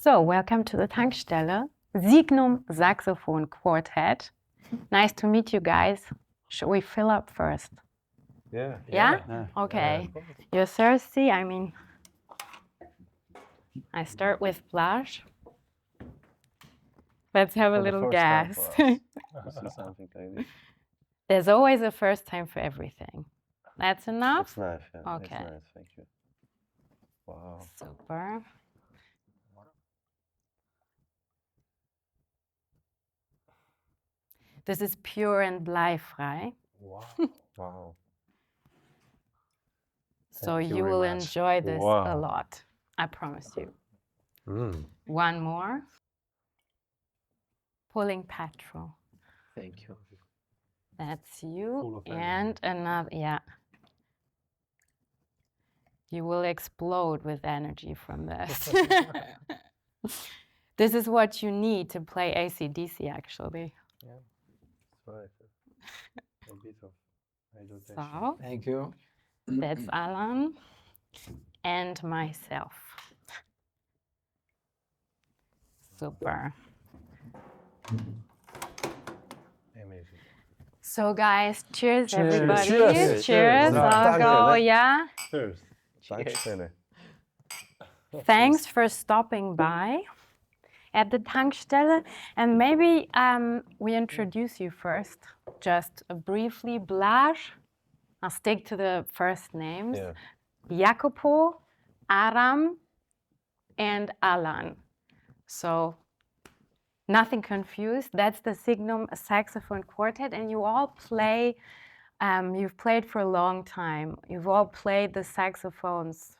So, welcome to the TANCKSTELLE, SIGNUM Saxophone Quartet. Nice to meet you guys. Should we fill up first? Yeah. Yeah? Okay. You're thirsty? I mean, I start with blush. Let's have a little gas. Something like this. There's always a first time for everything. That's enough? That's nice. Yeah. Okay. That's nice. Thank you. Wow. Super. This is pure and bleifrei. Wow. Wow. So Thank you you very will much. enjoy this Wow. a lot. I promise you. Mm. One more. Pulling petrol. Thank you. That's you. Full of And another, yeah. You will explode with energy from this. This is what you need to play AC/DC, actually. Yeah. That's right. A bit of hydration. So, Thank you. that's Alan and myself. Super. Amazing. So, guys, cheers, Cheers. everybody. Cheers. Cheers. Cheers. I'll go, yeah. Cheers. TANCKSTELLE. Thanks for stopping by at the TANCKSTELLE. And maybe we introduce you first, just briefly. Blaž, I'll stick to the first names. Yeah. Jacopo, Aram, and Alan. So, nothing confused. That's the SIGNUM Saxophone Quartet, and you all play. You've played for a long time. You've all played the saxophones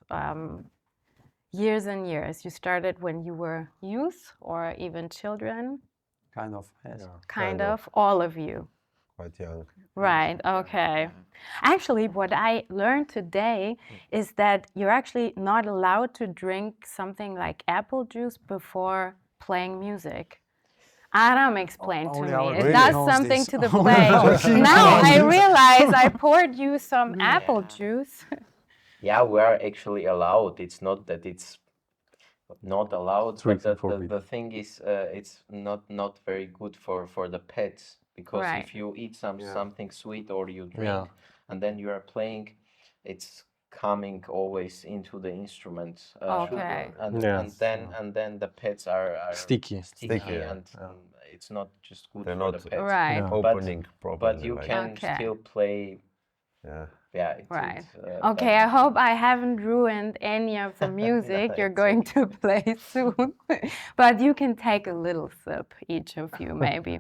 years and years. You started when you were youth or even children. Kind of, yes. Yeah. Kind of, all of you. Quite young. Right, okay. Actually, what I learned today is that you're actually not allowed to drink something like apple juice before playing music. Aram explained to Only me. our It king does knows something this. to the Only play. our king Now knows I this. realize I poured you some apple juice. Yeah, we are actually allowed. It's not that it's not allowed, but the thing is, it's not very good for the pets, because Right. if you eat Yeah. something sweet or you drink Yeah. and then you are playing, it's coming always into the instrument. Okay. And Yes. then the pets are Sticky. Sticky, yeah. and Yeah. it's not just good They're for not the pets. Right. Yeah. Opening properly. But you like, can Okay. still play. Yeah. Yeah. Right. It's, Okay, I hope I haven't ruined any of the music you're it's going to play soon. But you can take a little sip, each of you, maybe.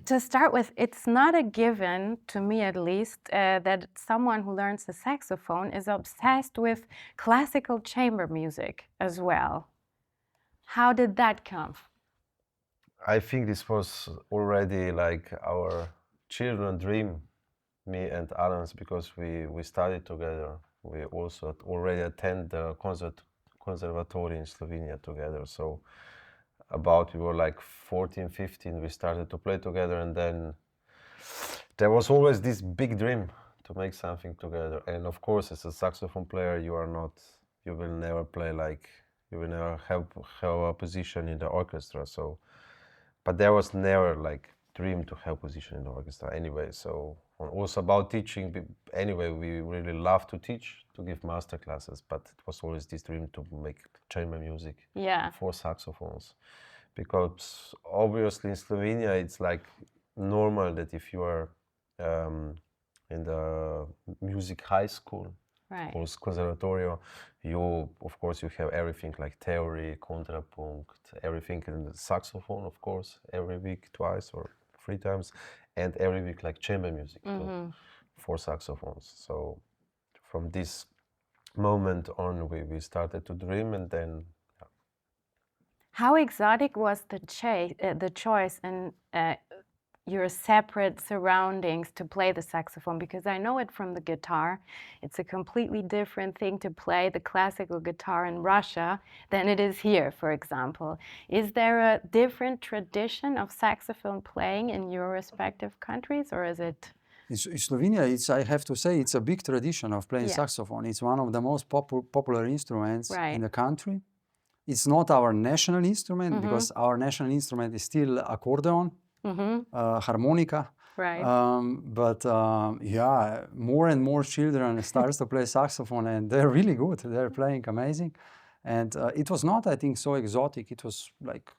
To start with, it's not a given, to me at least, that someone who learns the saxophone is obsessed with classical chamber music as well. How did that come? I think this was already like our children dream, me and Alan's, because we studied together. We also already attend the conservatory in Slovenia together. So we were like 14, 15, we started to play together, and then there was always this big dream to make something together. And of course, as a saxophone player, you will never play you will never have a position in the orchestra. So, but there was never like dream to have position in the orchestra anyway. So also about teaching, anyway, we really love to teach, to give master classes, but it was always this dream to make chamber music Yeah. for saxophones, because obviously in Slovenia it's like normal that if you are in the music high school Right. or conservatorio, of course you have everything like theory, contrapunct, everything in the saxophone, of course, every week, twice or 3 times, and every week like chamber music too, for saxophones. So from this moment on, we started to dream, and then How exotic was the choice in your separate surroundings to play the saxophone? Because I know it from the guitar. It's a completely different thing to play the classical guitar in Russia than it is here, for example. Is there a different tradition of saxophone playing in your respective countries, or is it? In Slovenia, I have to say, it's a big tradition of playing Yeah. saxophone. It's one of the most popular instruments Right. in the country. it's not our national instrument because our national instrument is still accordion, harmonica. Right. But yeah, more and more children starts to play saxophone, and they're really good. They're playing amazing, and it was not, I think, so exotic. It was like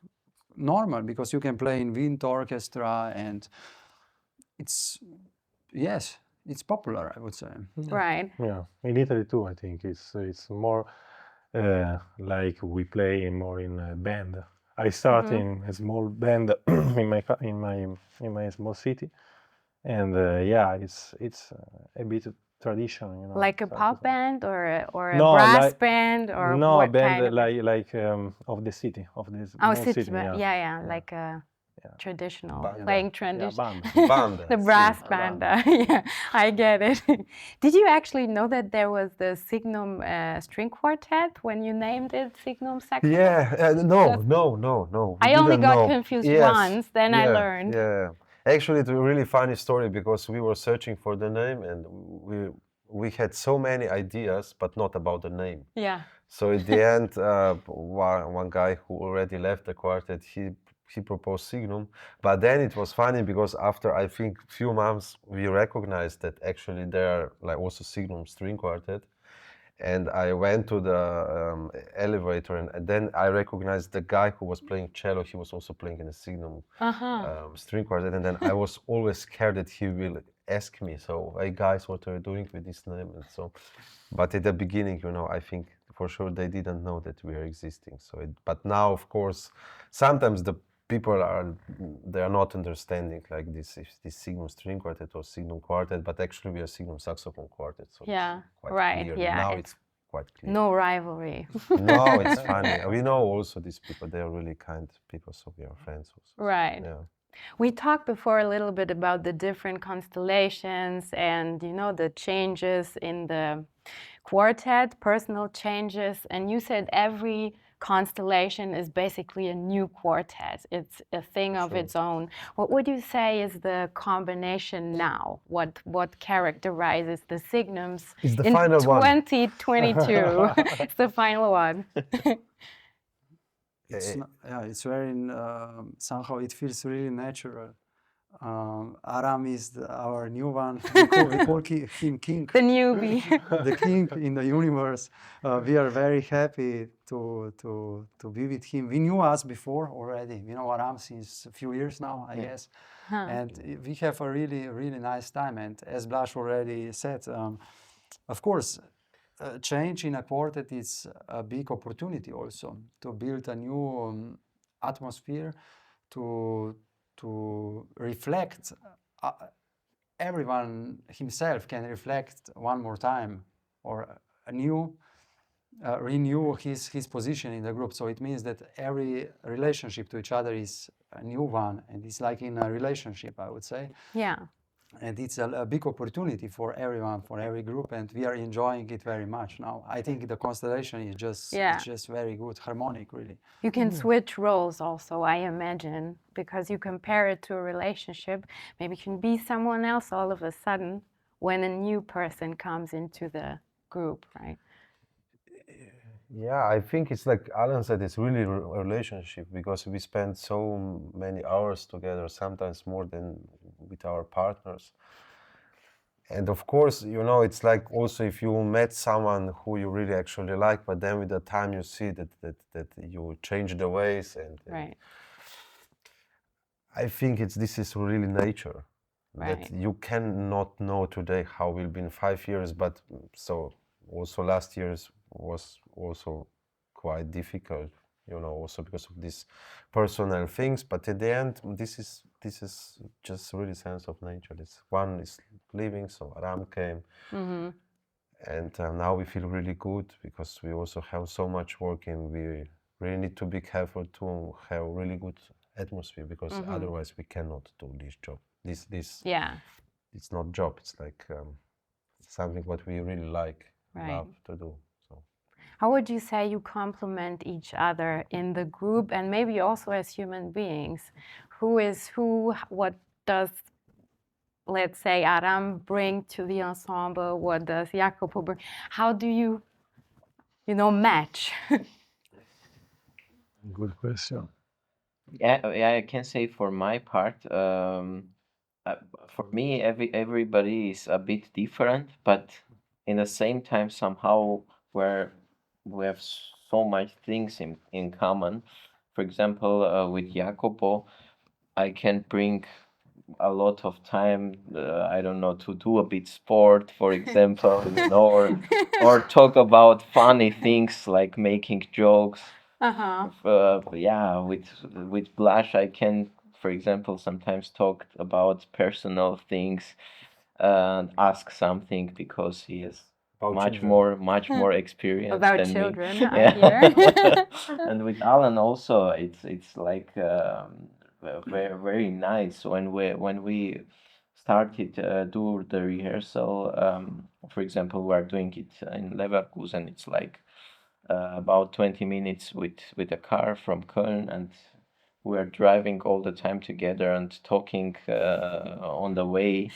normal because you can play in wind orchestra, and it's popular, I would say. Right. Yeah, in Italy too. I think it's more like we play more in a band. I start in a small band in my small city, and yeah, it's a bit of tradition, you know. Like a pop saxophone. band or a No, brass band or no, what band kind of like of the city, of this Oh, small city city. band. Yeah. Yeah, like a traditional Banda. playing Yeah, tradition. band. Banda, The brass sì. band. Yeah, I get it. Did you actually know that there was the Signum string quartet when you named it Signum Saxophone? Yeah, no. We I only didn't got know. confused Yes, once, then I yeah, learned. Yeah, actually, it's a really funny story because we were searching for the name and we had so many ideas, but not about the name. Yeah. So at the end, one guy who already left the quartet, he proposed Signum, but then it was funny because after I think few months we recognized that actually there are like also Signum string quartet. And I went to the elevator, and then I recognized the guy who was playing cello. He was also playing in a Signum string quartet, and then I was always scared that he will ask me, "So, hey guys, what are you doing with this name?" And so, but at the beginning, you know, I think for sure they didn't know that we are existing. So, but now, of course, sometimes the people they are not understanding like this Signum string quartet or Signum quartet, but actually we are Signum Saxophone Quartet. So Yeah, it's quite right. clear. Yeah, Now it's quite clear. no rivalry. No, it's funny. We know also these people, they are really kind people, so we are friends also. Right. Yeah. We talked before a little bit about the different constellations and, you know, the changes in the quartet, personal changes, and you said every constellation is basically a new quartet. It's a thing of its own. What would you say is the combination now? What characterizes the Signums It's the in final one. 2022? It's the final one. It's very somehow it feels really natural. Aram is our new one. We call him King. The newbie. The king in the universe. We are very happy to be with him. We knew us before already. We know Aram since a few years now, I guess. And we have a really, really nice time. And as Blaž already said, of course, change in a quartet is a big opportunity also to build a new atmosphere, to reflect. Everyone himself can reflect one more time or renew his position in the group. So it means that every relationship to each other is a new one, and it's like in a relationship, I would say. Yeah. And it's a big opportunity for everyone, for every group, and we are enjoying it very much now. I think the constellation is just very good, harmonic, really. You can switch roles also, I imagine, because you compare it to a relationship. Maybe you can be someone else all of a sudden when a new person comes into the group, right? Yeah, I think it's like Alan said, it's really a relationship because we spend so many hours together, sometimes more than with our partners. And of course, you know, it's like also if you met someone who you really actually like, but then with the time you see that you change the ways and Right. I think this is really nature. Right. That you cannot know today how will be in 5 years, but so also last year's was also quite difficult, you know, also because of these personal things. But at the end, this is just really sense of nature. This one is leaving, so Aram came, and now we feel really good because we also have so much work, and we really need to be careful to have really good atmosphere because otherwise we cannot do this job. This Yeah. It's not job. It's like something what we really love to do. So, how would you say you complement each other in the group and maybe also as human beings? Who is who? What does, let's say, Aram bring to the ensemble? What does Jacopo bring? How do you match? Good question. Yeah, I can say for my part, for me, everybody is a bit different, but in the same time, somehow where we have so much things in common. For example, with Jacopo, I can bring a lot of time, I don't know, to do a bit sport, for example, or talk about funny things like making jokes. Yeah, with Blash, I can, for example, sometimes talk about personal things and ask something because he is About much children. more experienced About than me. children, I Yeah. hear. And with Alan also, it's like very very nice when we started do the rehearsal. For example, we are doing it in Leverkusen. It's like about 20 minutes with a car from Köln, and we're driving all the time together and talking on the way.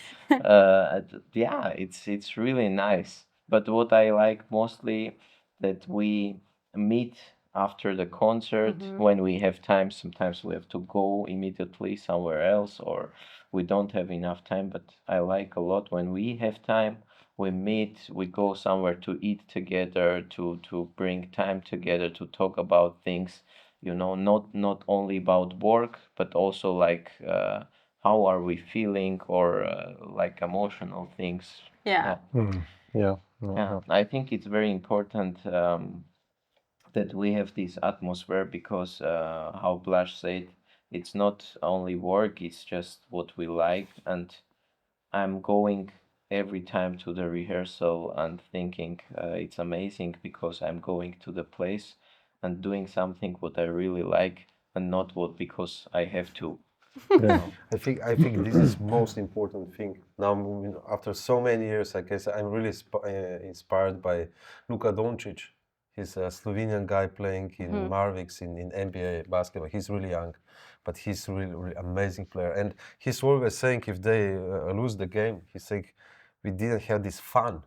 Yeah, it's really nice. But what I like mostly that we meet after the concert when we have time. Sometimes we have to go immediately somewhere else, or we don't have enough time. But I like a lot when we have time, we meet, we go somewhere to eat together, to bring time together, to talk about things, not only about work, but also like how are we feeling, or like emotional things. Yeah. Yeah. Yeah, I think it's very important that we have this atmosphere because how Blaž said, it's not only work, it's just what we like. And I'm going every time to the rehearsal and thinking it's amazing because I'm going to the place and doing something what I really like, and not what because I have to. Yeah. I think this is most important thing. Now, after so many years, I guess I'm really inspired by Luka Doncic. He's a Slovenian guy playing in Marvix in NBA basketball. He's really young, but he's really, really amazing player. And he's always saying if they lose the game, he's saying we didn't have this fun.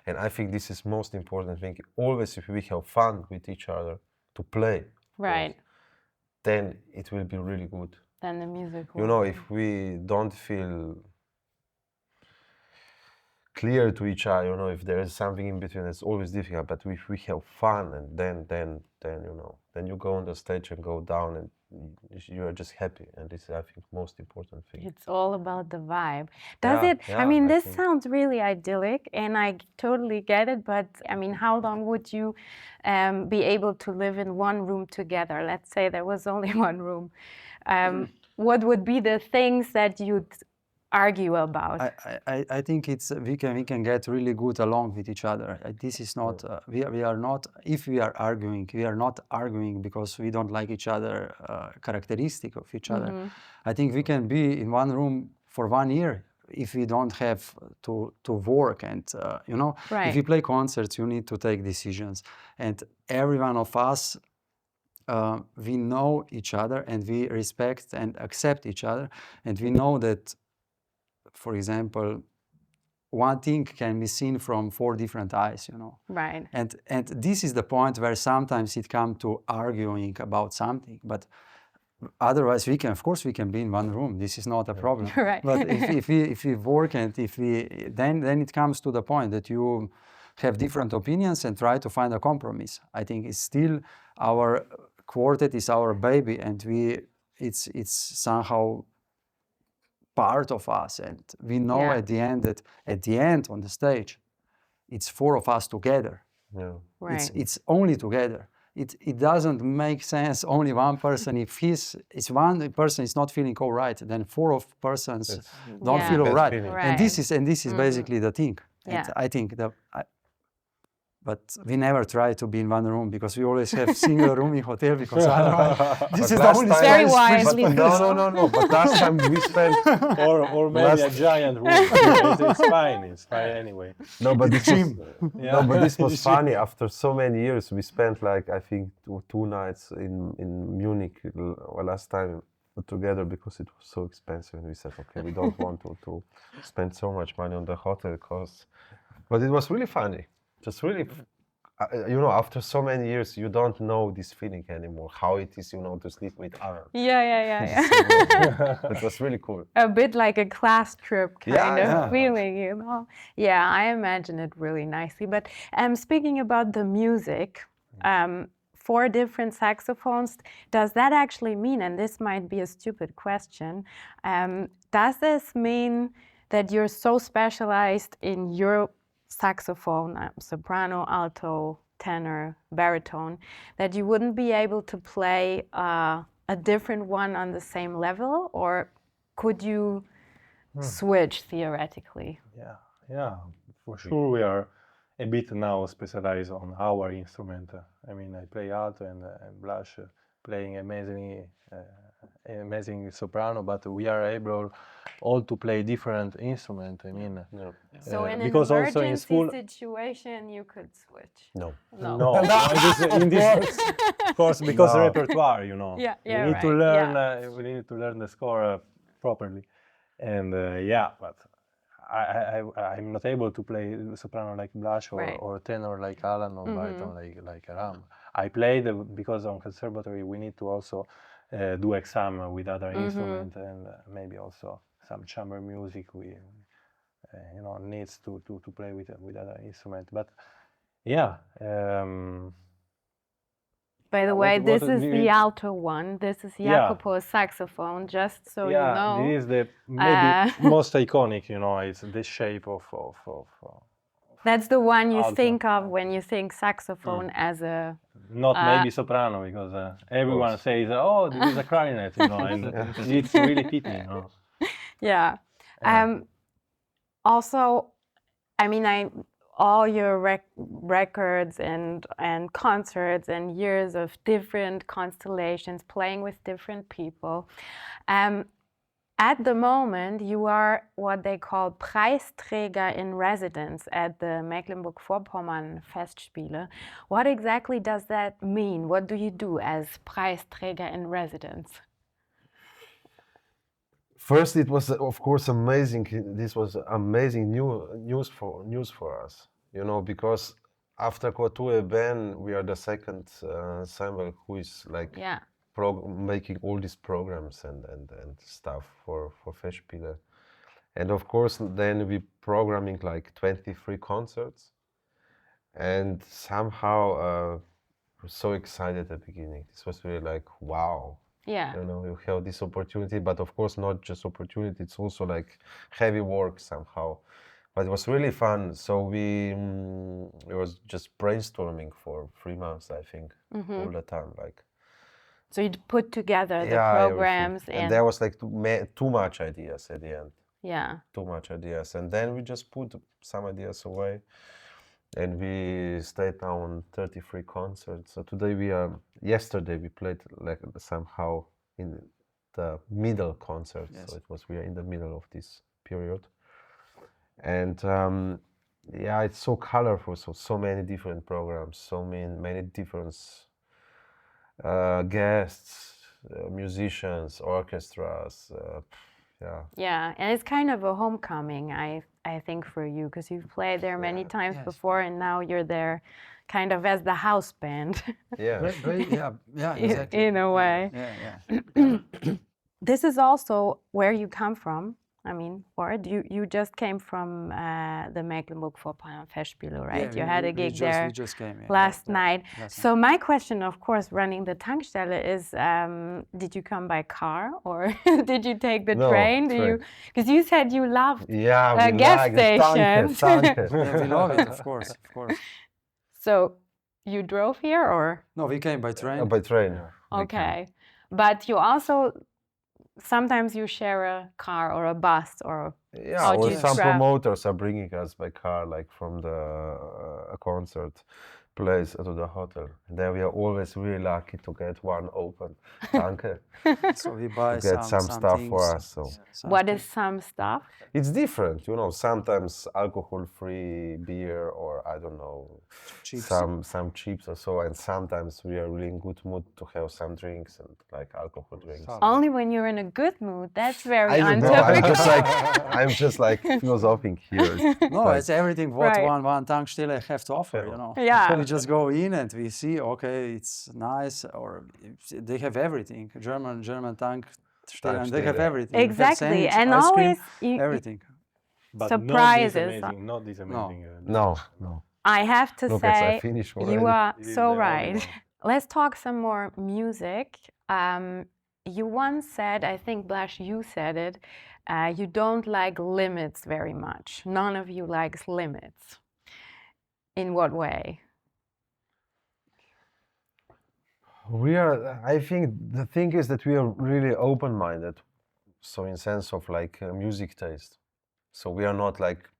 And I think this is most important thing. Always, if we have fun with each other to play, Right. then it will be really good. Then the music will. You know, if we don't feel clear to each other, you know, if there is something in between, it's always difficult. But if we have fun, and then you know, then you go on the stage and go down, and you are just happy. And this is, I think, most important thing. It's all about the vibe. Does Yeah, it? yeah, I mean, I this think. sounds really idyllic, and I totally get it. But I mean, how long would you be able to live in one room together? Let's say there was only one room. What would be the things that you'd argue about? I think it's we can get really good along with each other. This is not we are not, if we are not arguing because we don't like each other characteristic of each other. I think we can be in one room for 1 year if we don't have to work, and you know, Right. if you play concerts you need to take decisions, and every one of us we know each other and we respect and accept each other, and we know that, for example, one thing can be seen from 4 different eyes, you know. Right. And this is the point where sometimes it comes to arguing about something, but otherwise we can, of course, we can be in one room. This is not a problem. Right. But if we work, and if we then it comes to the point that you have different opinions and try to find a compromise. I think it's still our quartet is our baby, and it's somehow part of us, and we know Yeah. at the end that at the end on the stage it's 4 of us together. Yeah. Right. It's only together. It doesn't make sense only one person. If it's one person is not feeling all right, then 4 of persons don't Yeah. feel all Bad right. feeling. And this is basically the thing. Yeah. And I think that but we never try to be in one room because we always have single room in hotel, because otherwise this is the last only time- Very space. wisely No. But last time we spent. Or maybe a giant room. It's fine. It's fine anyway. No, but this was, Yeah. no, but this was funny. After so many years, we spent like I think two nights in Munich last time together because it was so expensive, and we said, okay, we don't want to spend so much money on the hotel costs. But it was really funny, just really you know, after so many years, you don't know this feeling anymore, how it is, you know, to sleep with Alan. Yeah. It was really cool. A bit like a class trip kind of yeah. feeling, you know. Yeah, I imagine it really nicely. But speaking about the music, 4 different saxophones, does that actually mean, and this might be a stupid question, does this mean that you're so specialized in your saxophone, soprano, alto, tenor, baritone, that you wouldn't be able to play a different one on the same level, or could you switch theoretically? Yeah, for sure we are a bit now specialized on our instrument. I mean, I play alto and Blush playing amazing soprano, but we are able all to play different instrument. I mean, So in an because also in emergency school, situation, you could switch. No. no, in this, of course, because No. repertoire, you know. Yeah, we need to right, learn. yeah. We need to learn the score properly, and but I'm not able to play soprano like Blush Right. or tenor like Alan or baritone like Ram. I played because on conservatory we need to also do exam with other instruments and maybe also some chamber music. We you know, needs to play with other instruments. But yeah. By the way, this is the alto one. This is Jacopo's saxophone, just so you know. This is the maybe most iconic, you know, it's the shape of That's the one you alto. think of when you think saxophone as a... Not maybe soprano, because everyone says, oh, this is a clarinet, you know, and it's really pity, you know. Yeah. Also, I mean, all your records and concerts and years of different constellations, playing with different people. At the moment, you are what they call Preisträger in residence at the Mecklenburg-Vorpommern Festspiele. What exactly does that mean? What do you do as Preisträger in residence? First, it was of course amazing. This was amazing news for us, you know, because after Quartet band, we are the second ensemble who is like making all these programs and stuff for Festspiele, and of course then we programming like 23 concerts, and somehow we're so excited at the beginning. This was really like wow. Yeah. You know, you have this opportunity, but of course not just opportunity, it's also like heavy work somehow. But it was really fun. So we it was just brainstorming for 3 months, I think, all the time. Like. So you'd put together the programs and there was like too much ideas at the end. Yeah. Too much ideas, and then we just put some ideas away. And we stayed now on 33 concerts. So yesterday we played like somehow in the middle concert. Yes. So we are in the middle of this period. And it's so colorful. So many different programs, so many different guests, musicians, orchestras. Yeah, and it's kind of a homecoming, I think, for you, because you've played there many times before, and now you're there kind of as the house band. Yeah. Exactly. In a way. Yeah. This is also where you come from. I mean, or you just came from the Mecklenburg-Vorpommern Festspiele, right? You had a gig there last night. So my question, of course, running the TANCKSTELLE is, did you come by car or did you take the train? Because you said you loved gas stations. Yeah, we love it, of course. So you drove here, or? No, we came by train. By train. Okay, but you also. Sometimes you share a car or a bus, or or some promoters are bringing us by car, like from the concert place to the hotel. And there we are always really lucky to get one open. Danke. So we buy to get some stuff things, for us. So. What is some stuff? It's different, you know. Sometimes alcohol-free beer, or I don't know, some chips or so. And sometimes we are really in good mood to have some drinks and like alcohol drinks. Only when you're in a good mood. That's very untypical. No, I'm just like philosophing here. No, it's everything what one TANCKSTELLE have to offer, you know. Yeah, just go in and we see, okay, it's nice, or they have everything. German TANCKSTELLE, and they have TANCKSTELLE. everything. They have Exactly, sandwich, and ice cream, always everything. But surprises. not this amazing. No. I have to Look, as I say, finish you already. are It is so the only right. one. Let's talk some more music. You once said, I think Blaž, you said it, you don't like limits very much. None of you likes limits. In what way? I think the thing is that we are really open-minded. So in sense of like music taste. So we are not like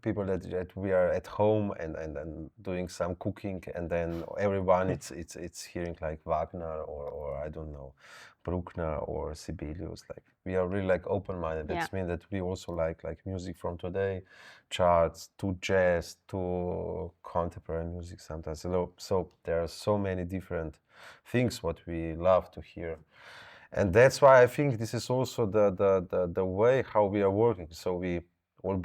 people that we are at home and doing some cooking, and then everyone it's hearing like Wagner or I don't know, Bruckner or Sibelius. Like we are really like open-minded. Yeah. That means that we also like music from today, charts to jazz to contemporary music sometimes. So there are so many different things what we love to hear. And that's why I think this is also the way how we are working. So we all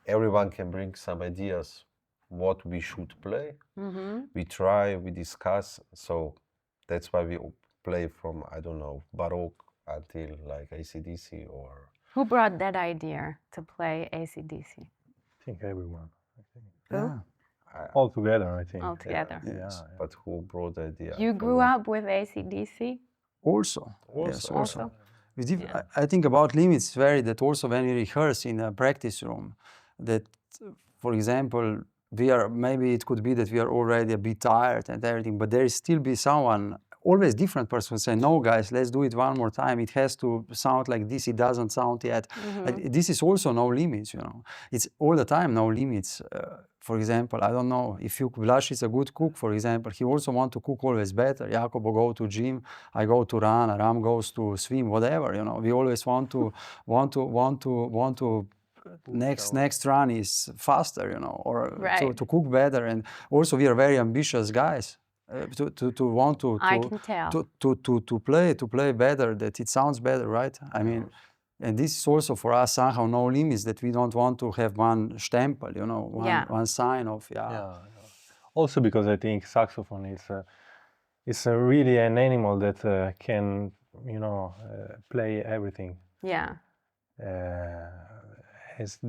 everyone can bring some ideas what we should play. We try, we discuss. So that's why we play from, I don't know, Baroque until like AC/DC or... Who brought that idea to play AC/DC? I think everyone. I think. Yeah. All together, I think. All together. Yes. But who brought the idea? You grew up with AC/DC? Also, yes, Also. also. Yeah. I think about limits vary that also when we rehearse in a practice room, that, for example, maybe it could be that we are already a bit tired and everything, but there still be someone, always different person, say, no guys, let's do it one more time. It has to sound like this, it doesn't sound yet. This is also no limits, you know. It's all the time no limits. For example, I don't know, if Blaž is a good cook, for example, he also want to cook always better. Jacobo go to gym, I go to run, Ram goes to swim, whatever, you know. We always want to next run is faster, you know, or Right. to cook better. And also we are very ambitious guys. To want to I can tell. to play better, that it sounds better, right? I mean, and this is also for us somehow no limits, that we don't want to have one stempel, you know, one sign of Also because I think saxophone is really an animal that can, you know, play everything. Yeah. Has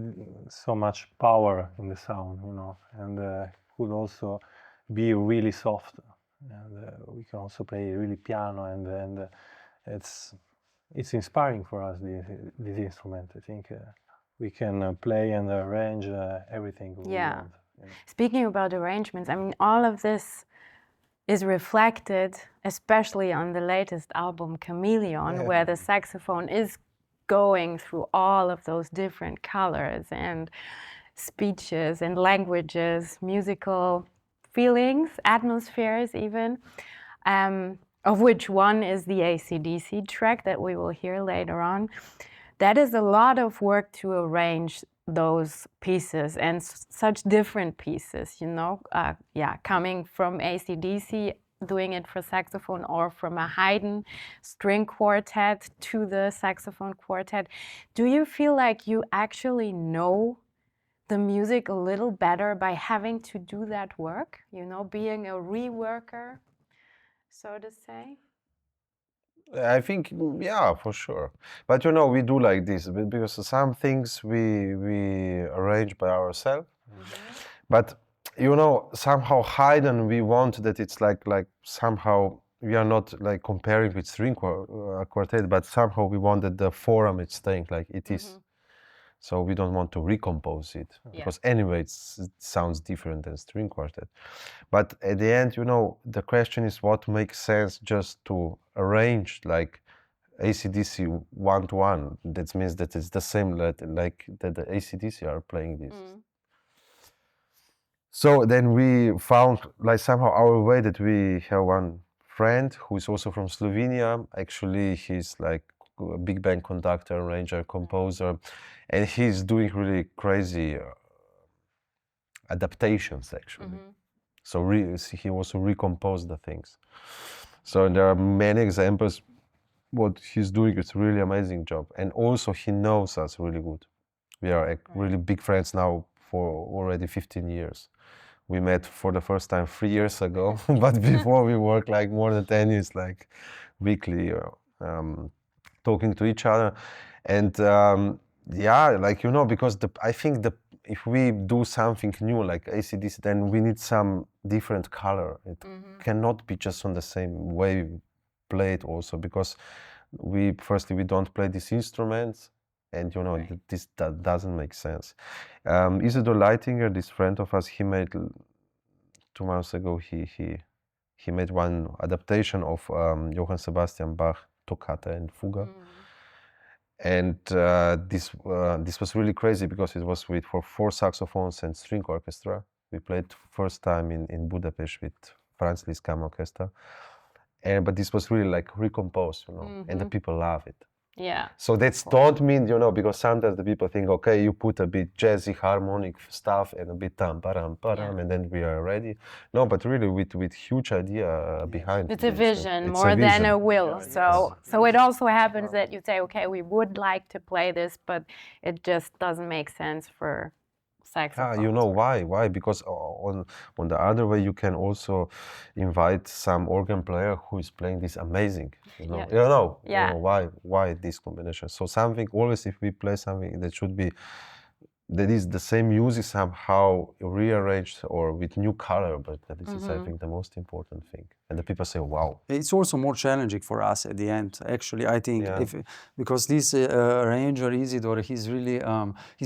so much power in the sound, you know, and could also be really soft. And we can also play really piano, and it's inspiring for us, this instrument. I think we can play and arrange everything we want. You know. Speaking about arrangements, I mean, all of this is reflected, especially on the latest album, Chameleon, where the saxophone is going through all of those different colors and speeches and languages, musical feelings, atmospheres even, of which one is the AC/DC track that we will hear later on. That is a lot of work to arrange those pieces, and such different pieces, you know, coming from AC/DC, doing it for saxophone, or from a Haydn string quartet to the saxophone quartet. Do you feel like you actually know the music a little better by having to do that work, you know, being a reworker, so to say? I think, yeah, for sure. But you know, we do like this because some things we arrange by ourselves. But you know, somehow Haydn, we want that it's like somehow we are not like comparing with string quartet, but somehow we want that the form is staying like it is. So we don't want to recompose it, because anyway it sounds different than string quartet. But at the end, you know, the question is what makes sense just to arrange like AC/DC 1-to-1. That means that it's the same like that the AC/DC are playing this. So then we found like somehow our way, that we have one friend who is also from Slovenia. Actually, he's like a big band conductor, arranger, composer, and he's doing really crazy adaptations actually. So he also recomposed the things. So there are many examples. What he's doing is really amazing job, and also he knows us really good. We are really big friends now for already 15 years. we met for the first time 3 years ago, but before we worked like more than 10 years, like weekly, talking to each other. And yeah, like, you know, because I think if we do something new like AC/DC, then we need some different color. It cannot be just on the same way we play it also, because we don't play these instruments, and you know, that doesn't make sense. Isidor Leitinger, this friend of us, he made 2 months ago, he made one adaptation of Johann Sebastian Bach Toccata and Fuga. And this was really crazy because it was for 4 saxophones and string orchestra. We played first time in Budapest with Franz Liszt Kammer Orchestra. But this was really like recomposed, you know, and the people love it. Yeah. So that don't mean, you know, because sometimes the people think, okay, you put a bit jazzy harmonic stuff and a bit tam-param, and then we are ready. No, but really with huge idea behind. It's a vision more than a will. So it also happens that you say, okay, we would like to play this, but it just doesn't make sense for saxophone. You know why? Why? Because on the other way, you can also invite some organ player who is playing this amazing. You know, you know why this combination. So something always, if we play something that is the same music somehow rearranged or with new color, but this is, I think, the most important thing. And the people say, wow. It's also more challenging for us at the end, actually, I think, because this arranger, Isidor, he's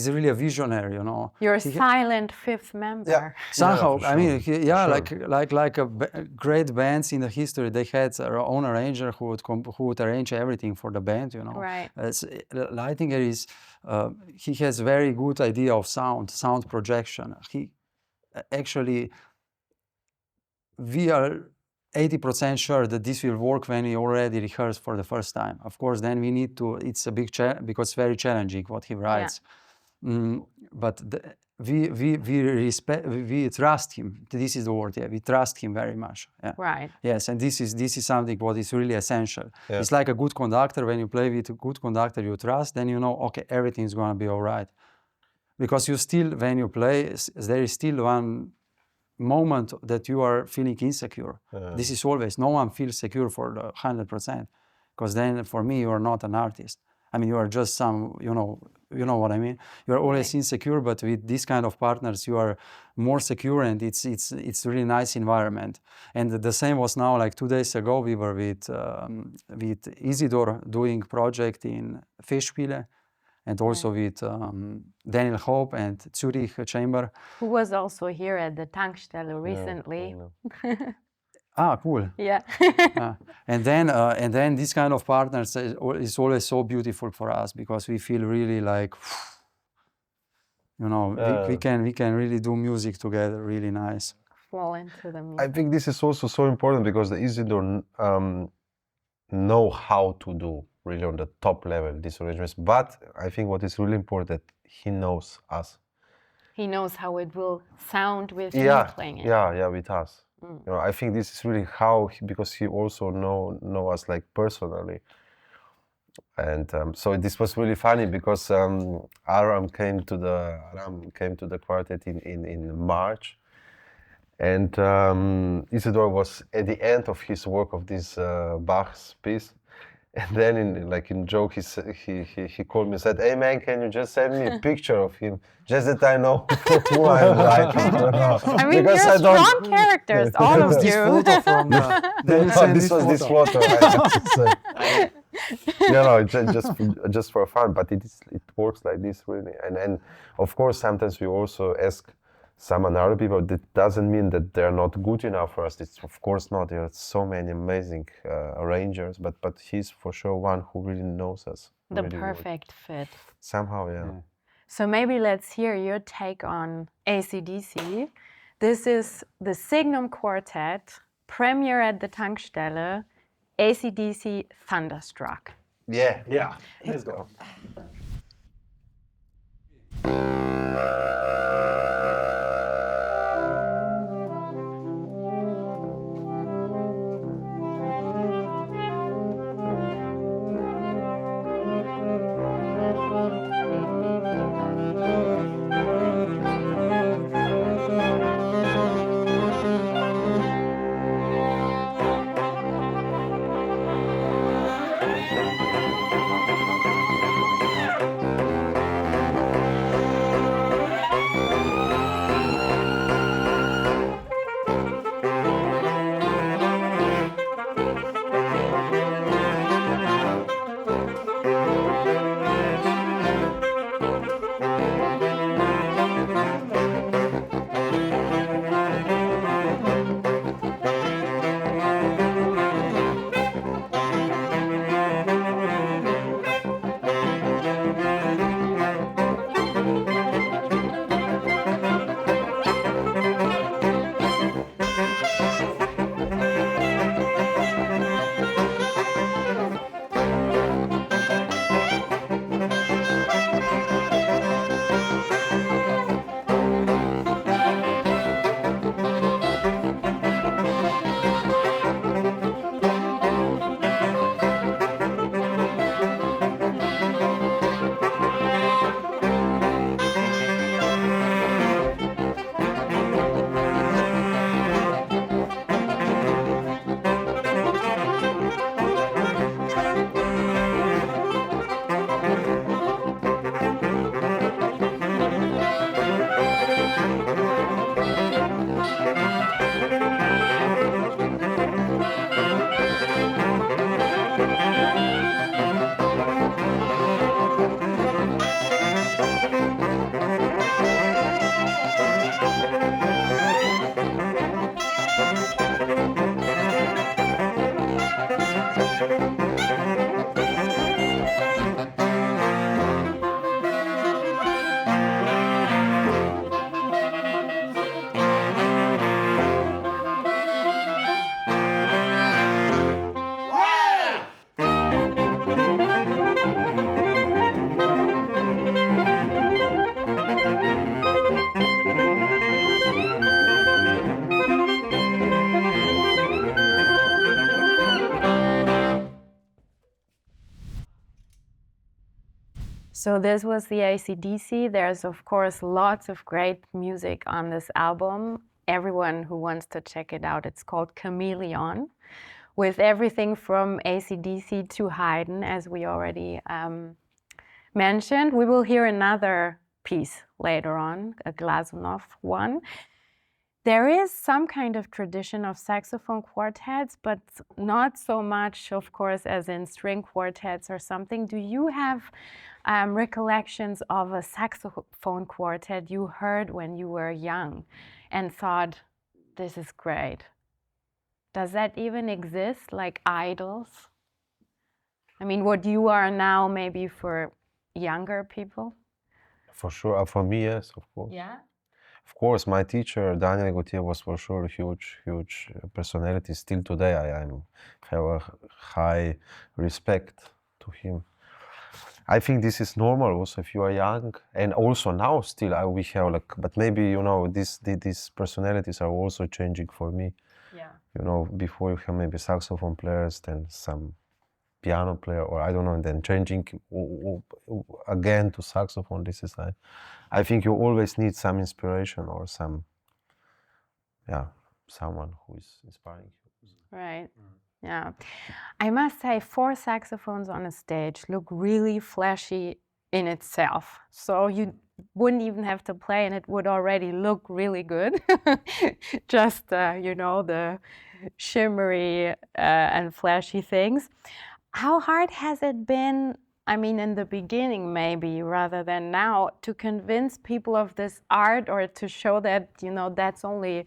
really a visionary, you know. You're a silent fifth member. Yeah, somehow, sure. I mean, like great bands in the history, they had their own arranger who would arrange everything for the band, you know. Right. Leitinger is, he has very good idea of sound projection. He actually, we are 80% sure that this will work when we already rehearse for the first time. Of course, then we need to, it's a big challenge because it's very challenging what he writes. But we trust him. This is the word, we trust him very much. Yeah. Right. Yes, and this is something what is really essential. Yeah. It's like a good conductor. When you play with a good conductor you trust, then you know, okay, everything's gonna be all right. Because you still, when you play, there is still one moment that you are feeling insecure. This is always, no one feels secure for the 100%, because then for me you are not an artist. I mean, you are just some, you know what I mean. You are always insecure, but with this kind of partners you are more secure, and it's really nice environment. And the same was now, like 2 days ago we were with Isidor doing project in Festspiele, and also with Daniel Hope and Zurich Chamber. Who was also here at the TANCKSTELLE recently. Ah, cool. Yeah. And then this kind of partners is always so beautiful for us, because we feel really like, you know, we can really do music together, really nice. Fall into the music. I think this is also so important because the Isidor know how to do really on the top level these arrangements, but I think what is really important, he knows us. He knows how it will sound with you playing it. Yeah, with us. You know, I think this is really how, because he also know us like personally. And so this was really funny because Aram came to the quartet in March, and Isidor was at the end of his work of this Bach's piece. And then in joke, he called me and said, "Hey man, can you just send me a picture of him, just that I know who I am writing." I mean, because you're strong characters, all of you. Photo from this was this photo. You know, just for fun, but it works like this really. And of course, sometimes we also ask some other people. That doesn't mean that they're not good enough for us. It's of course not. There are so many amazing arrangers, but he's for sure one who really knows us. The really perfect fit. Somehow, yeah. So maybe let's hear your take on AC/DC. This is the SIGNUM Quartet, premiere at the TANCKSTELLE, AC/DC Thunderstruck. Yeah. Let's go. So this was the AC/DC. There's of course lots of great music on this album. Everyone who wants to check it out, it's called Chameleon, with everything from AC/DC to Haydn, as we already mentioned. We will hear another piece later on, a Glazunov one. There is some kind of tradition of saxophone quartets, but not so much, of course, as in string quartets or something. Do you have recollections of a saxophone quartet you heard when you were young and thought, this is great? Does that even exist, like idols? I mean, what you are now, maybe for younger people? For sure, for me, yes, of course. Yeah. Of course, my teacher, Daniel Gautier, was for sure a huge personality. Still today, I have a high respect to him. I think this is normal also if you are young, and also now still we have like, but maybe, you know, these personalities are also changing for me. Yeah. You know, before you have maybe saxophone players, then some piano player, or I don't know, and then changing again to saxophone. This is I think you always need some inspiration or some, someone who is inspiring you. Right. Yeah. I must say, 4 saxophones on a stage look really flashy in itself. So you wouldn't even have to play and it would already look really good. Just, you know, the shimmery and flashy things. How hard has it been, I mean, in the beginning maybe, rather than now, to convince people of this art, or to show that, you know, that's only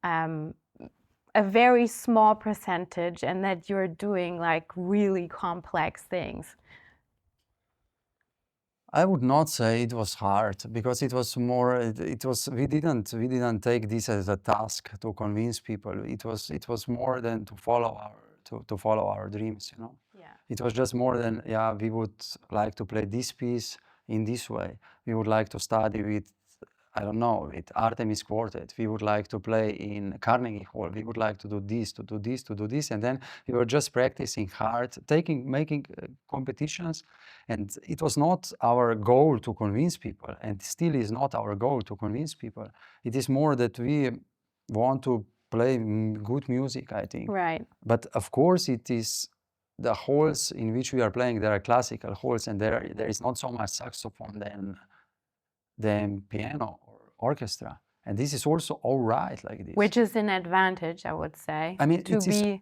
a very small percentage and that you're doing like really complex things? I would not say it was hard, because it was more, we didn't take this as a task to convince people. It was more than to follow our dreams, you know. Yeah. It was just more than, we would like to play this piece in this way. We would like to study with, I don't know, with Artemis Quartet. We would like to play in Carnegie Hall. We would like to do this, to do this, to do this. And then we were just practicing hard, making competitions. And it was not our goal to convince people, and still is not our goal to convince people. It is more that we want to play good music, I think. Right. But of course, it is the halls in which we are playing, there are classical halls, and there is not so much saxophone than piano or orchestra. And this is also all right like this. Which is an advantage, I would say. I mean, to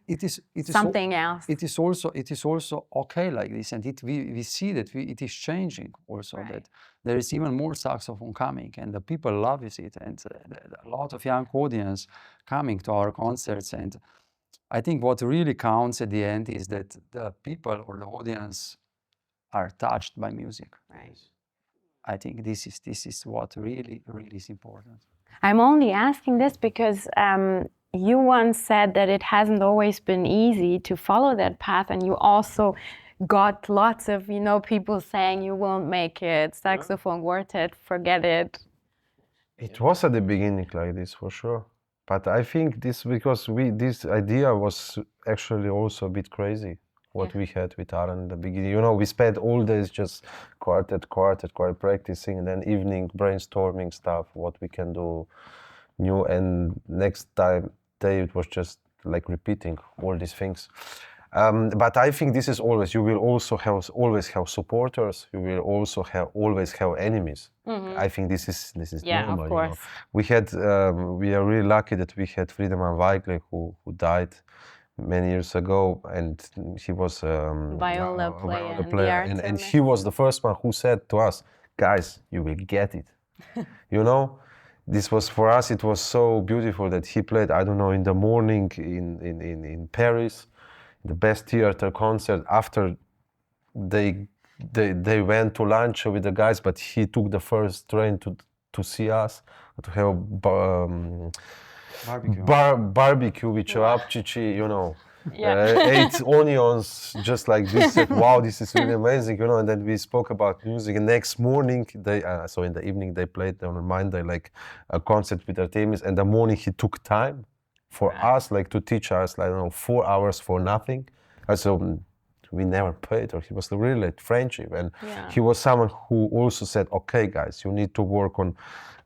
it is something else. It is also okay like this, and we see that it is changing also. Right. That there is even more saxophone coming, and the people love it, and a lot of young audience coming to our concerts. And I think what really counts at the end is that the people or the audience are touched by music. Right. I think this is what really is important. I'm only asking this because you once said that it hasn't always been easy to follow that path, and you also got lots of, you know, people saying you won't make it, saxophone quartet, forget it. It was at the beginning like this, for sure. But I think this this idea was actually also a bit crazy. What we had with Aaron in the beginning. You know, we spent all days just quartet practicing, and then evening brainstorming stuff, what we can do new, and next day it was just like repeating all these things. But I think this is always, you will also always have supporters, you will also always have enemies. Mm-hmm. I think this is normal. Of course. You know? We are really lucky that we had Friedemann Weigl, who died many years ago, and he was viola player, and he was the first one who said to us, guys, you will get it. You know, this was, for us, it was so beautiful that he played, I don't know, in the morning in Paris, the best theater concert. After they went to lunch with the guys, but he took the first train to see us, to have barbecue with cevapcici, you know. Ate onions just like this. Said, wow, this is really amazing, you know. And then we spoke about music. And next morning, so in the evening they played on Monday like a concert with Artemis. And the morning he took time for us, like to teach us, like, I don't know, 4 hours for nothing. So we never played, or he was really like friendship, and Yeah. he was someone who also said, okay guys, you need to work on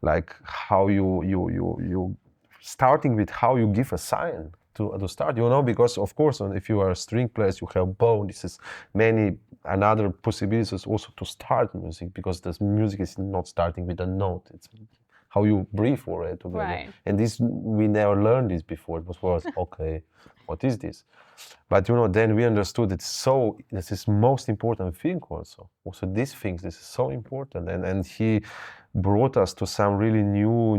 like how you starting with how you give a sign to start, you know, because of course if you are a string player, you have bow, this is many another possibilities also to start music, because this music is not starting with a note, it's how you breathe for it together. Right. And this, we never learned this before. It was for us, okay, what is this? But you know, then we understood it's so, this is most important thing also. Also these things, this is so important. And he brought us to some really new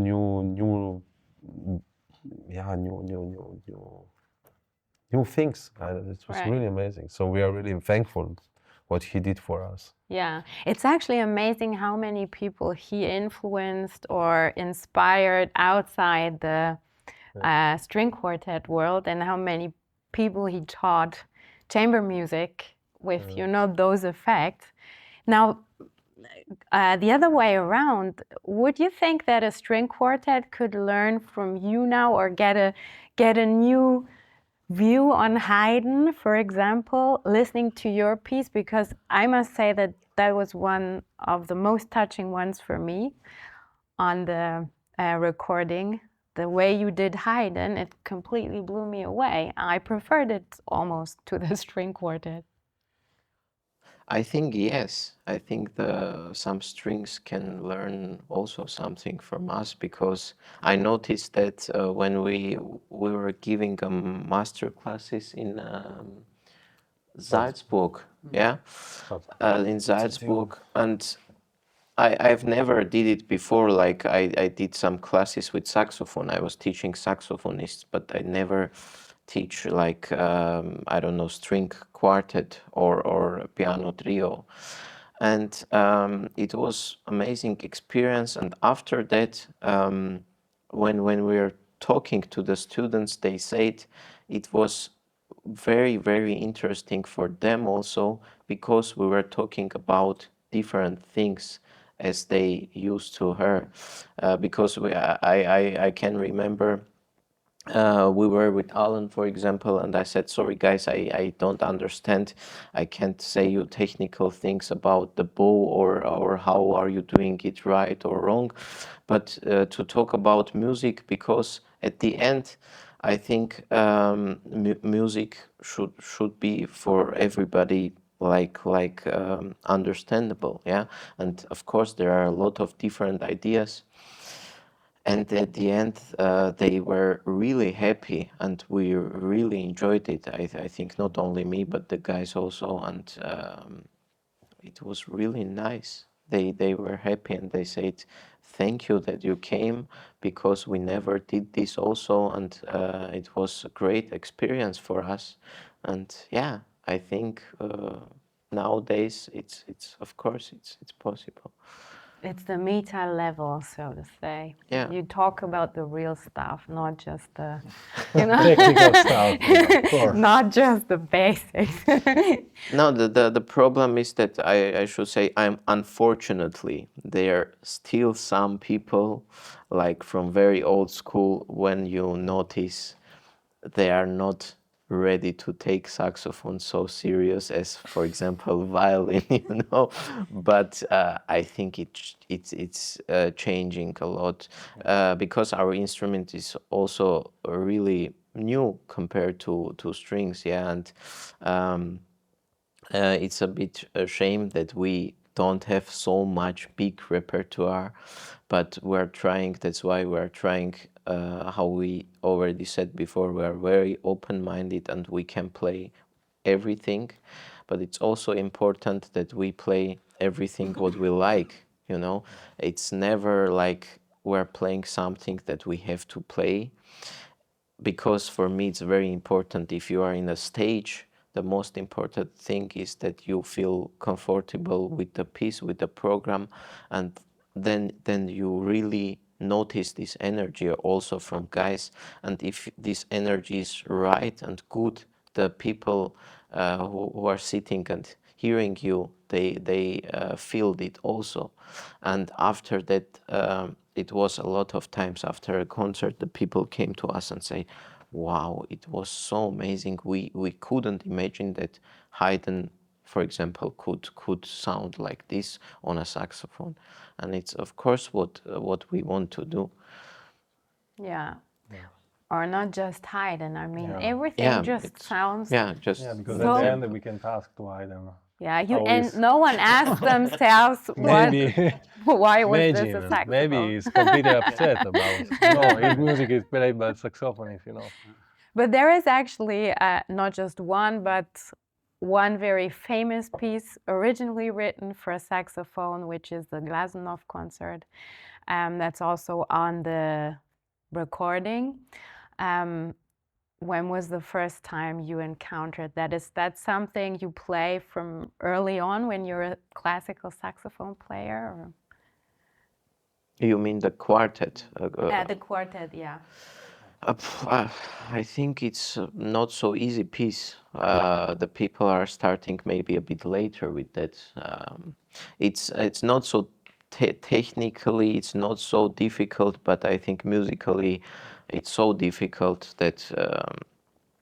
things. It was Right. really amazing. So we are really thankful what he did for us. Yeah, it's actually amazing how many people he influenced or inspired outside the string quartet world, and how many people he taught chamber music with, you know, those effects. Now, the other way around, would you think that a string quartet could learn from you now, or get a new view on Haydn, for example, listening to your piece? Because I must say that that was one of the most touching ones for me on the recording. The way you did Haydn, it completely blew me away. I preferred it almost to the string quartet. I think yes. I think some strings can learn also something from us, because I noticed that when we were giving master classes in Salzburg, yeah, in Salzburg, and I've never did it before. Like I did some classes with saxophone. I was teaching saxophonists, but I never teach like I don't know, string quartet or piano trio. And it was amazing experience. And after that, when we were talking to the students, they said it was very interesting for them also, because we were talking about different things as they used to her, because I can remember we were with Alan, for example, and I said, sorry guys, I don't understand. I can't say you technical things about the bow, or how are you doing it right or wrong, but to talk about music, because at the end, I think music should be for everybody, like understandable, yeah. And of course, there are a lot of different ideas. And at the end, they were really happy, and we really enjoyed it. I think not only me, but the guys also, and it was really nice. They were happy, and they said, "Thank you that you came, because we never did this also, and it was a great experience for us." And yeah, I think nowadays it's of course it's possible. It's the meta level, so to say. Yeah. You talk about the real stuff, not just the, you know, Technical stuff, of course. not just the basics. No, the problem is that I should say, unfortunately, there are still some people, like from very old school, when you notice they are not ready to take saxophone so serious as, for example, violin, you know. But I think it's changing a lot, because our instrument is also really new compared to strings, yeah. And it's a bit a shame that we don't have so much big repertoire, but we're trying. That's why we're trying. How we already said before, we are very open-minded, and we can play everything. But it's also important that we play everything what we like. You know, it's never like we're playing something that we have to play, because for me it's very important. If you are in a stage, the most important thing is that you feel comfortable with the piece, with the program, and then you really notice this energy also from guys. And if this energy is right and good, the people who are sitting and hearing you, they feel it also. And after that, it was a lot of times after a concert, the people came to us and say, wow, it was so amazing. We couldn't imagine that Haydn, for example, could sound like this on a saxophone, and it's of course what we want to do. Yeah. Or not just Haydn. I mean, Yeah. everything Yeah, just sounds. just Yeah, because So- at the end we can task to Haydn. Yeah, how and is- no one asked themselves what, Maybe, why was this a imagine, saxophone? maybe he's completely upset about, his music is played by saxophonist, But there is actually not just one, but one very famous piece originally written for a saxophone, which is the Glazunov concert. That's also on the recording. When was the first time you encountered that? Is that something you play from early on when you're a classical saxophone player? Or? You mean the quartet? The quartet, yeah. I think it's not so easy piece. The people are starting maybe a bit later with that. It's not so technically, it's not so difficult, but I think musically, it's so difficult that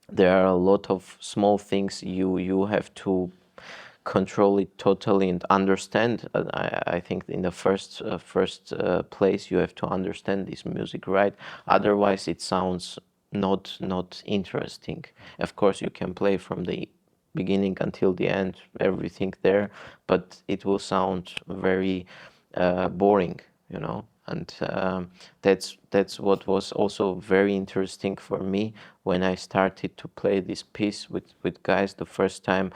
there are a lot of small things you have to control it totally and understand. I think in the first place you have to understand this music, right? Otherwise it sounds not interesting. Of course you can play from the beginning until the end, everything there, but it will sound very boring, and that's what was also very interesting for me when I started to play this piece with guys the first time.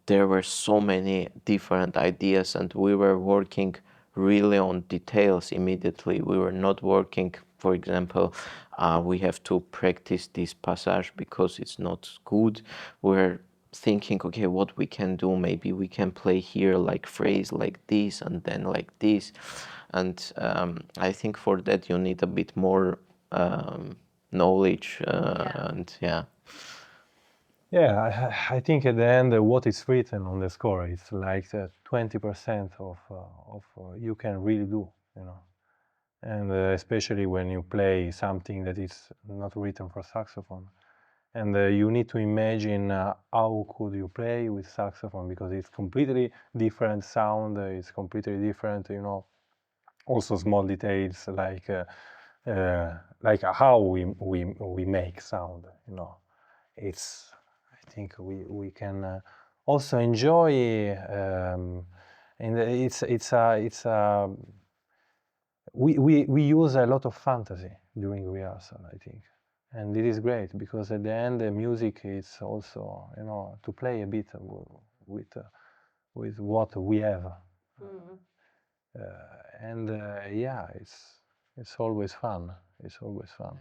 There were so many different ideas and we were working really on details immediately. We were not working, for example, we have to practice this passage because it's not good. We're thinking, okay, what we can do, maybe we can play here like phrase like this and then like this. And I think for that you need a bit more knowledge and yeah. Yeah, I think at the end what is written on the score is like 20% of you can really do, and especially when you play something that is not written for saxophone, and you need to imagine how could you play with saxophone because it's completely different sound, it's completely different, also small details like how we make sound, it's. I think we can also enjoy, and we use a lot of fantasy during rehearsal, I think, and it is great because at the end the music is also to play a bit with what we have, and yeah, it's always fun. It's always fun.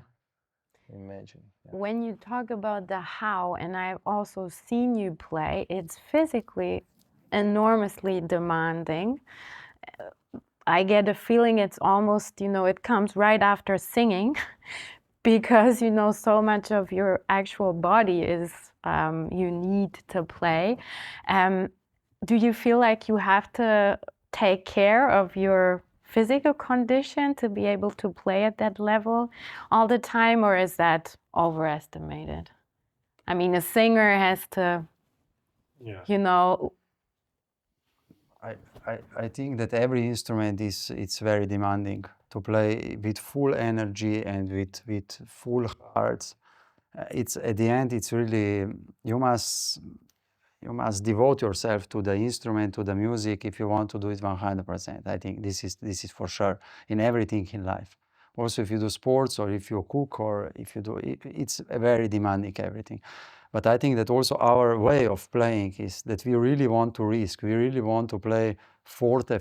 Imagine. Yeah. When you talk about the how, and I've also seen you play, it's physically enormously demanding. I get a feeling it's almost, it comes right after singing because, so much of your actual body is you need to play. Do you feel like you have to take care of your physical condition to be able to play at that level all the time, or is that overestimated? I mean, a singer has to, I think that every instrument it's very demanding to play with full energy and with full hearts. It's at the end, it's really you must devote yourself to the instrument, to the music, if you want to do it 100%. I think this is for sure in everything in life. Also, if you do sports or if you cook or if you do, it's very demanding, everything. But I think that also our way of playing is that we really want to risk. We really want to play forte,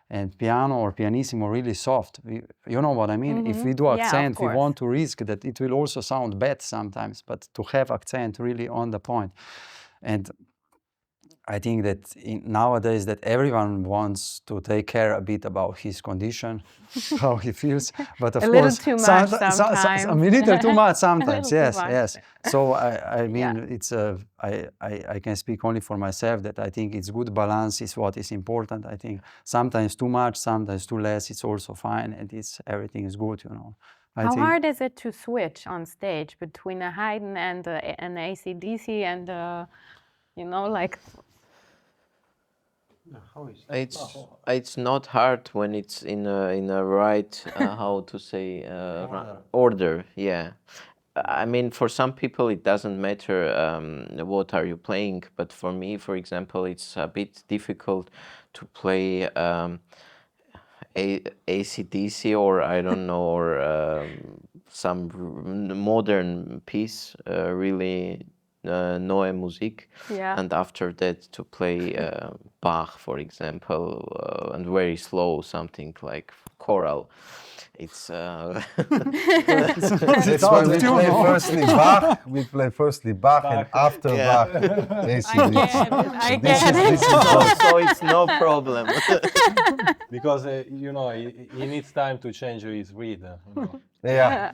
and piano or pianissimo really soft. You know what I mean? If we do accent, we want to risk that it will also sound bad sometimes, but to have accent really on the point. And I think that nowadays that everyone wants to take care a bit about his condition, how he feels. But of A little course, too much sometimes. a little too much sometimes. A little Yes, too much. yes. So I mean, Yeah. it's I can speak only for myself that I think it's good balance is what is important. I think sometimes too much, sometimes too less. It's also fine, and everything is good. How hard is it to switch on stage between a Haydn and an AC/DC and like? It's not hard when it's in a right how to say order. Yeah, I mean for some people it doesn't matter what are you playing, but for me, for example, it's a bit difficult to play AC/DC or I don't know or some modern piece really neue Musik, Yeah. and after that to play Bach, for example, and very slow, something like choral. It's That's why we play firstly Bach. We play firstly Bach, and after Bach, I get it. so it's no problem. Because he needs time to change his rhythm. Yeah.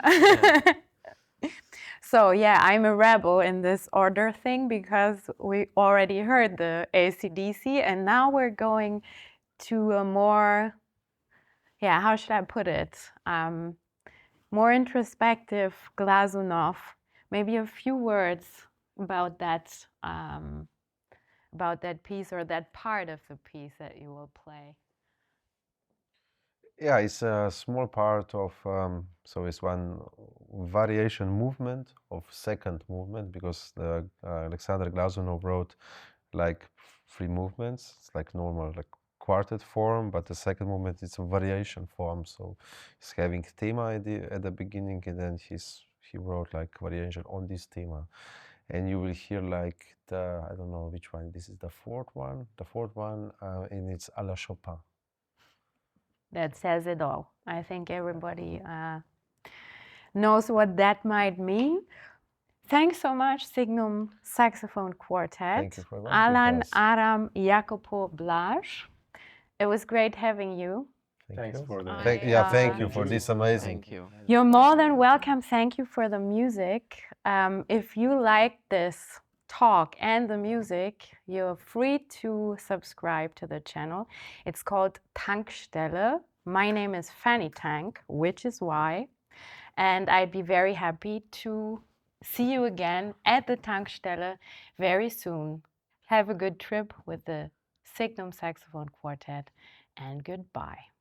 So yeah, I'm a rebel in this order thing because we already heard the AC/DC, and now we're going to a more, how should I put it? More introspective Glazunov. Maybe a few words about that piece or that part of the piece that you will play. Yeah, it's a small part of, so it's one variation movement of second movement, because Alexander Glasunow wrote like 3 movements. It's like normal, like quartet form, but the second movement is a variation form. So he's having thema at the beginning, and then he wrote like variation on this thema. And you will hear like I don't know which one, this is the fourth one, and it's à la Chopin. That says it all. I think everybody knows what that might mean. Thanks so much, SIGNUM Saxophone Quartet. Thank you for Alan, us. Aram, Jacopo, Blaž. It was great having you. Thanks for that. Thank you for this amazing. Thank you. You're more than welcome. Thank you for the music. If you like this talk and the music, you're free to subscribe to the channel. It's called TANCKSTELLE. My name is Fanny Tanck, which is why. And I'd be very happy to see you again at the TANCKSTELLE very soon. Have a good trip with the SIGNUM Saxophone Quartet, and goodbye.